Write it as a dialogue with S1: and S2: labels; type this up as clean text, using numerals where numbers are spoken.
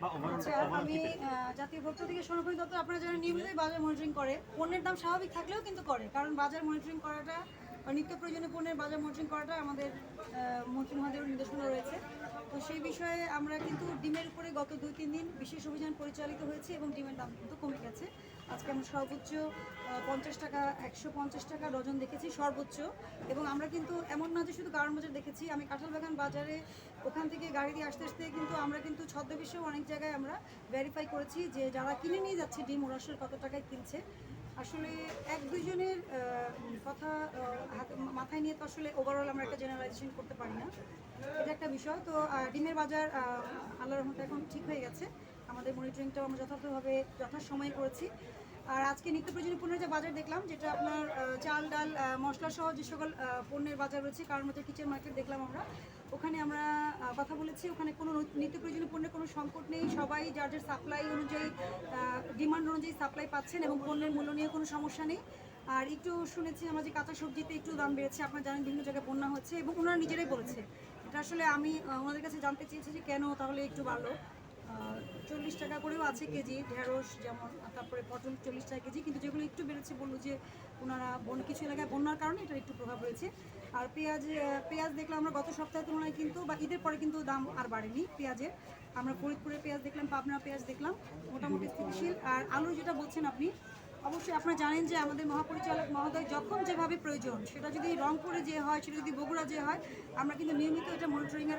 S1: আচ্ছা, আমি জাতীয় ভোক্তা অধিকার সংরক্ষণ দপ্তর, আপনারা যারা নিয়মিতই বাজার মনিটরিং করে, পণ্যের দাম স্বাভাবিক থাকলেও কিন্তু করে, কারণ বাজার মনিটরিং করাটা বা নিত্য প্রয়োজনীয় পণ্যের বাজার মনিটরিং করাটা আমাদের মন্ত্রী মহোদয়ের নির্দেশনা রয়েছে। তো সেই বিষয়ে আমরা কিন্তু ডিমের উপরে গত 2-3 দিন বিশেষ অভিযান পরিচালিত হয়েছে এবং ডিমের দাম কিন্তু কমে গেছে। আজকে আমরা সর্বোচ্চ 50 টাকা, 150 টাকা ডজন দেখেছি সর্বোচ্চ। এবং আমরা কিন্তু এমন না যে শুধু কারণ বাজার দেখেছি, আমি কাঁঠালবাগান বাজারে ওখান থেকে গাড়ি দিয়ে আসতে আসতে কিন্তু আমরা কিন্তু ছদ্মবেশেও অনেক জায়গায় আমরা ভেরিফাই করেছি যে যারা কিনে নিয়ে যাচ্ছে ডিম ওরা আসলে কত টাকায় কিনছে। আসলে এক দুইজনের কথা মাথায় নিয়ে তো আসলে ওভারঅল আমরা একটা জেনারেলাইজেশন করতে পারি না, এটা একটা বিষয়। তো ডিমের বাজার আল্লাহর রহমতে এখন ঠিক হয়ে গেছে, আমাদের মনিটরিংটাও আমরা যথাযথভাবে যথাসময়ে করেছি। আর আজকে নিত্য প্রয়োজনীয় পণ্যের যে বাজার দেখলাম, যেটা আপনার চাল ডাল মশলা সহ যে সকল পণ্যের বাজার রয়েছে, কারোর মধ্যে কিচেন মার্কেট দেখলাম আমরা, ওখানে আমরা কথা বলেছি, ওখানে কোনো নিত্য প্রয়োজনীয় পণ্যের কোনো সংকট নেই, সবাই যার যার সাপ্লাই অনুযায়ী ডিমান্ড অনুযায়ী সাপ্লাই পাচ্ছেন এবং পণ্যের মূল্য নিয়ে কোনো সমস্যা নেই। আর একটু শুনেছি আমরা যে কাঁচা সবজিতে একটু দাম বেড়েছে, আপনারা জানেন বিভিন্ন জায়গায় বন্যা হচ্ছে এবং ওনারা নিজেরাই বলেছে এটা। আসলে আমি ওনাদের কাছে জানতে চেয়েছি যে কেন তাহলে একটু বাড়লো। 40 টাকা করেও আছে কেজি ঢেঁড়স, যেমন তারপরে পটল 40 টাকা কেজি, কিন্তু যেগুলো একটু বেড়েছে বললো যে ওনারা কিছু এলাকায় বন্যার কারণে এটার একটু প্রভাব রয়েছে। আর পেঁয়াজ দেখলাম আমরা গত সপ্তাহের তুলনায় কিন্তু বা ঈদের পরে কিন্তু দাম আর বাড়েনি পেঁয়াজের। আমরা ফরিদপুরের পেঁয়াজ দেখলাম, পাবনার পেঁয়াজ দেখলাম, মোটামুটি স্থিতিশীল। আর আলু যেটা বলছেন আপনি, অবশ্যই আপনারা জানেন যে আমাদের মহাপরিচালক মহোদয় যখন যেভাবে প্রয়োজন, সেটা যদি রংপুরে যে হয়, সেটা যদি বগুড়া যে হয়, আমরা কিন্তু নিয়মিত এটা মনিটরিংয়ের